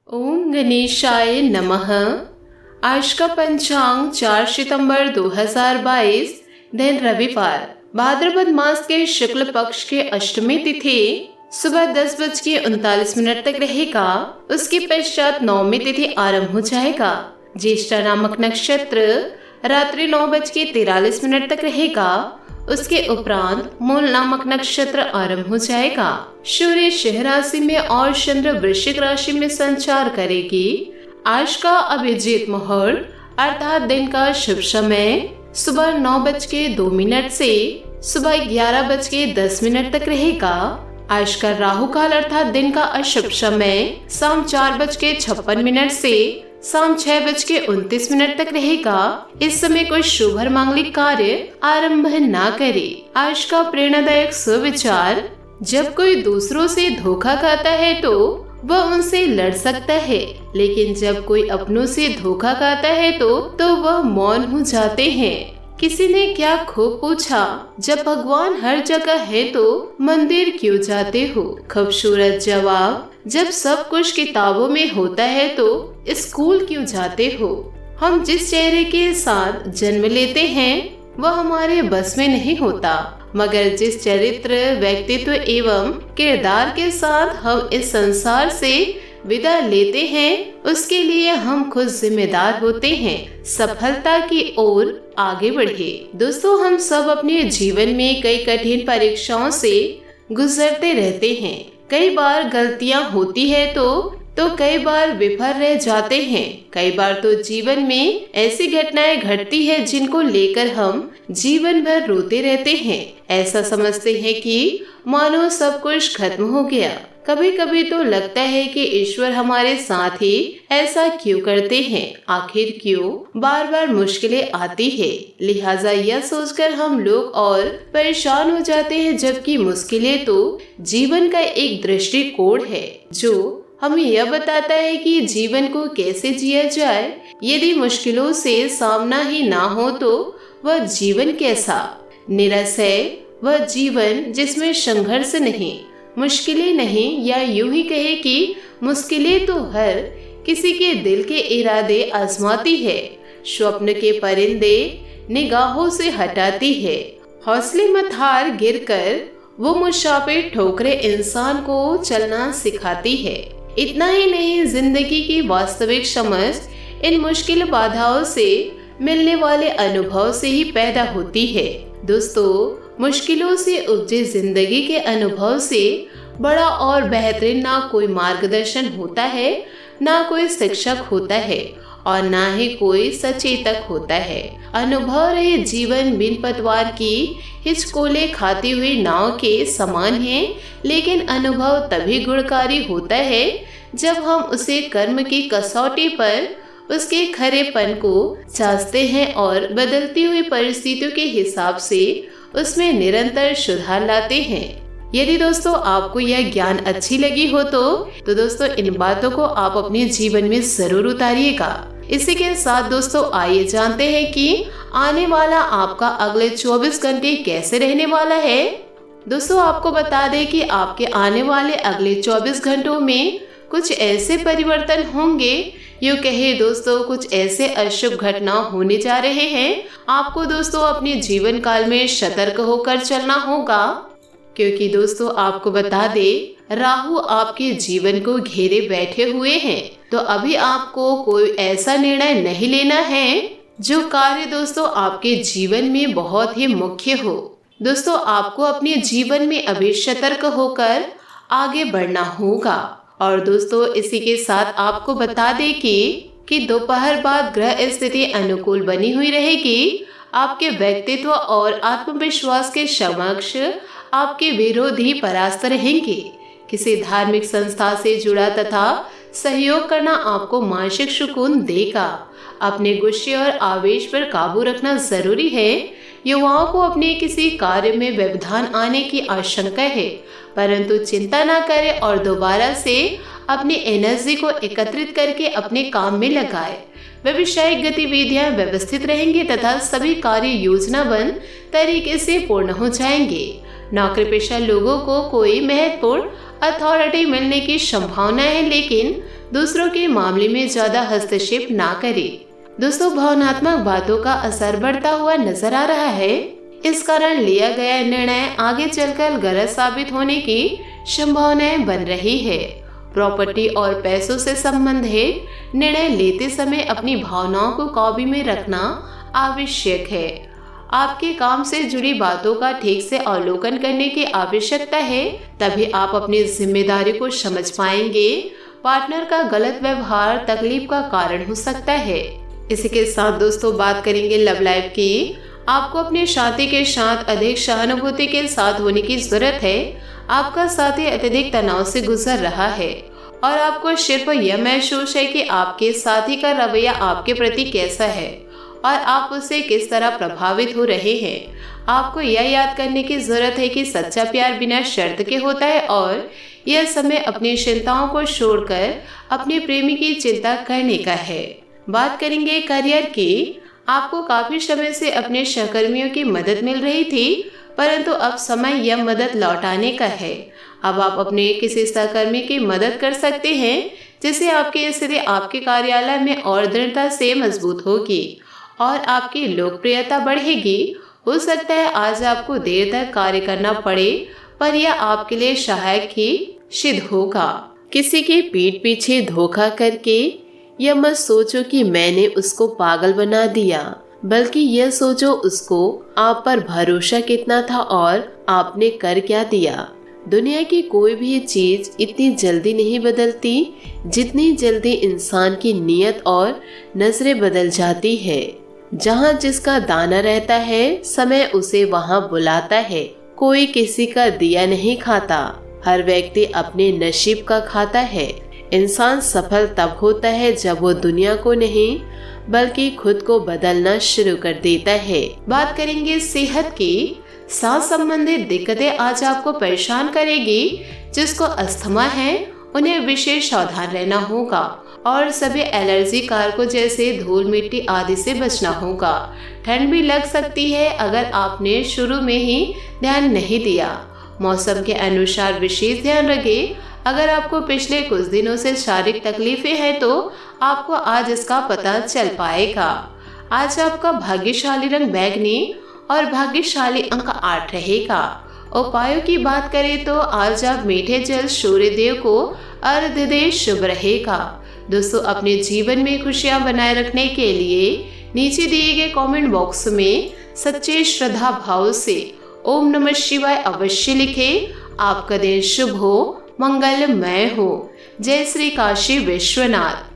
ओम गणेशाय नमः। आज का पंचांग 4 सितंबर 2022 दिन रविवार, भाद्रपद मास के शुक्ल पक्ष के अष्टमी तिथि सुबह 10:39 तक रहेगा। उसके पश्चात नवमी तिथि आरंभ हो जाएगा। ज्येष्ठा नामक नक्षत्र रात्रि 9:43 तक रहेगा। उसके उपरांत मूल नामक नक्षत्र आरंभ हो जाएगा। सूर्य सिंह राशि में और चंद्र वृश्चिक राशि में संचार करेगी। आज का अभिजीत मुहूर्त अर्थात दिन का शुभ समय सुबह 9:02 से सुबह 11:10 तक रहेगा। आज का राहु काल अर्थात दिन का अशुभ समय शाम 4:56 से शाम 6:29 तक रहेगा। इस समय कोई शुभ और मांगलिक कार्य आरंभ ना करे। आज का प्रेरणादायक सुविचार, जब कोई दूसरों से धोखा खाता है तो वह उनसे लड़ सकता है, लेकिन जब कोई अपनों से धोखा खाता है तो वह मौन हो जाते हैं। किसी ने क्या खूब पूछा, जब भगवान हर जगह है तो मंदिर क्यों जाते हो? खूबसूरत जवाब, जब सब कुछ किताबों में होता है तो स्कूल क्यों जाते हो? हम जिस चेहरे के साथ जन्म लेते हैं वह हमारे बस में नहीं होता, मगर जिस चरित्र, व्यक्तित्व एवं किरदार के साथ हम इस संसार से विदा लेते हैं उसके लिए हम खुद जिम्मेदार होते हैं। सफलता की ओर आगे बढ़े। दोस्तों, हम सब अपने जीवन में कई कठिन परीक्षाओं से गुजरते रहते हैं। कई बार गलतियां होती है तो कई बार विफल रह जाते हैं। कई बार तो जीवन में ऐसी घटनाएं घटती है जिनको लेकर हम जीवन भर रोते रहते हैं। ऐसा समझते हैं कि मानो सब कुछ खत्म हो गया। कभी कभी तो लगता है कि ईश्वर हमारे साथ ही ऐसा क्यों करते हैं? आखिर क्यों बार बार मुश्किलें आती है? लिहाजा यह सोचकर हम लोग और परेशान हो जाते हैं, जबकि मुश्किलें तो जीवन का एक दृष्टिकोण है जो हमें यह बताता है कि जीवन को कैसे जिया जाए। यदि मुश्किलों से सामना ही ना हो तो वह जीवन कैसा? निरस है वह जीवन जिसमें संघर्ष नहीं, मुश्किलें नहीं, या यूं ही कहे कि मुश्किलें तो हर किसी के दिल के इरादे आजमाती है। स्वप्न के परिंदे निगाहों से हटाती है। हौसले मत हार, गिरकर वो मुसाफिर ठोकरे इंसान को चलना सिखाती है। इतना ही नहीं, जिंदगी की वास्तविक समझ इन मुश्किल बाधाओं से मिलने वाले अनुभव से ही पैदा होती है। दोस्तों, मुश्किलों से उपजे जिंदगी के अनुभव से बड़ा और बेहतरीन ना कोई मार्गदर्शन होता है, ना कोई शिक्षक होता है, और ना ही कोई सचेतक होता है। अनुभव रहे जीवन बिन पतवार की हिचकोले खाती हुई नाव के समान है, लेकिन अनुभव तभी गुणकारी होता है जब हम उसे कर्म की कसौटी पर उसके खरेपन को जांचते हैं और बदलती हुई परिस्थितियों के हिसाब से उसमें निरंतर सुधार लाते हैं। यदि दोस्तों आपको यह ज्ञान अच्छी लगी हो तो दोस्तों इन बातों को आप अपने जीवन में जरूर उतारिएगा। इसी के साथ दोस्तों आइए जानते हैं कि आने वाला आपका अगले 24 घंटे कैसे रहने वाला है। दोस्तों, आपको बता दें कि आपके आने वाले अगले 24 घंटों में कुछ ऐसे परिवर्तन होंगे, यूँ कहे दोस्तों कुछ ऐसे अशुभ घटना होने जा रहे हैं। आपको दोस्तों अपने जीवन काल में सतर्क होकर चलना होगा, क्योंकि दोस्तों आपको बता दे राहु आपके जीवन को घेरे बैठे हुए हैं। तो अभी आपको कोई ऐसा निर्णय नहीं लेना है जो कार्य दोस्तों आपके जीवन में बहुत ही मुख्य हो। दोस्तों, आपको अपने जीवन में अभी सतर्क होकर आगे बढ़ना होगा। और दोस्तों इसी के साथ आपको बता दें कि दोपहर बाद ग्रह स्थिति अनुकूल बनी हुई रहेगी। आपके व्यक्तित्व और आत्मविश्वास के समक्ष आपके विरोधी परास्त रहेंगे। किसी धार्मिक संस्था से जुड़ा तथा सहयोग करना आपको मानसिक सुकून देगा। अपने गुस्से और आवेश पर काबू रखना जरूरी है। युवाओं को अपने किसी कार्य में व्यवधान आने की आशंका है, परंतु चिंता न करें और दोबारा से अपनी एनर्जी को एकत्रित करके अपने काम में लगाएं। व्यवसायिक गतिविधियां व्यवस्थित रहेंगी तथा सभी कार्य योजनाबद्ध तरीके से पूर्ण हो जाएंगे। नौकरी पेशा लोगों को कोई महत्वपूर्ण अथॉरिटी मिलने की संभावना है, लेकिन दूसरों के मामले में ज्यादा हस्तक्षेप ना करें। दोस्तों, भावनात्मक बातों का असर बढ़ता हुआ नजर आ रहा है। इस कारण लिया गया निर्णय आगे चलकर गलत साबित होने की संभावनाएं बन रही है। प्रॉपर्टी और पैसों से संबंधित निर्णय लेते समय अपनी भावनाओं को काबू में रखना आवश्यक है। आपके काम से जुड़ी बातों का ठीक से अवलोकन करने की आवश्यकता है, तभी आप अपनी जिम्मेदारी को समझ पाएंगे। पार्टनर का गलत व्यवहार तकलीफ का कारण हो सकता है। इसी के साथ दोस्तों बात करेंगे लव लाइफ की। आपको अपने साथी के साथ अधिक सहानुभूति के साथ होने की जरूरत है। आपका साथी अत्यधिक तनाव से गुजर रहा है और आपको सिर्फ यह महसूस है कि आपके साथी का रवैया आपके प्रति कैसा है और आप उससे किस तरह प्रभावित हो रहे हैं। आपको यह याद करने की जरूरत है कि सच्चा प्यार बिना शर्त के होता है और यह समय अपनी चिंताओं को छोड़कर अपने प्रेमी की चिंता करने का है। बात करेंगे करियर की। आपको काफी समय से अपने सहकर्मियों की मदद मिल रही थी, परंतु अब समय यह मदद लौटाने का है। अब आप अपने किसी सहकर्मी की मदद कर सकते हैं, जिससे आपकी स्थिति आपके कार्यालय में और दृढ़ता से मजबूत होगी और आपकी लोकप्रियता बढ़ेगी। हो सकता है आज आपको देर तक कार्य करना पड़े, पर यह आपके लिए सहायक ही सिद्ध होगा। किसी के पीठ पीछे धोखा करके यह मत सोचो कि मैंने उसको पागल बना दिया, बल्कि यह सोचो उसको आप पर भरोसा कितना था और आपने कर क्या दिया। दुनिया की कोई भी चीज इतनी जल्दी नहीं बदलती जितनी जल्दी इंसान की नीयत और नजरें बदल जाती है। जहाँ जिसका दाना रहता है, समय उसे वहाँ बुलाता है। कोई किसी का दिया नहीं खाता, हर व्यक्ति अपने नसीब का खाता है। इंसान सफल तब होता है जब वो दुनिया को नहीं बल्कि खुद को बदलना शुरू कर देता है। बात करेंगे सेहत की। सांस संबंधित दिक्कतें आज आपको परेशान करेगी। जिसको अस्थमा है उन्हें विशेष सावधान रहना होगा और सभी एलर्जी कारकों जैसे धूल मिट्टी आदि से बचना होगा। ठंड भी लग सकती है अगर आपने शुरू में ही ध्यान नहीं दिया। मौसम के अनुसार विशेष ध्यान रखें। अगर आपको पिछले कुछ दिनों से शारीरिक तकलीफें हैं तो आपको आज इसका पता चल पाएगा। आज आपका भाग्यशाली रंग बैंगनी और भाग्यशाली अंक 8 रहेगा। उपायों की बात करें तो आज आप मीठे जल सूर्य देव को अर्घ्य दें, शुभ रहेगा। दोस्तों, अपने जीवन में खुशियां बनाए रखने के लिए नीचे दिए गए कमेंट बॉक्स में सच्चे श्रद्धा भाव से ओम नमः शिवाय अवश्य लिखें। आपका दिन शुभ हो, मंगलमय हो। जय श्री काशी विश्वनाथ।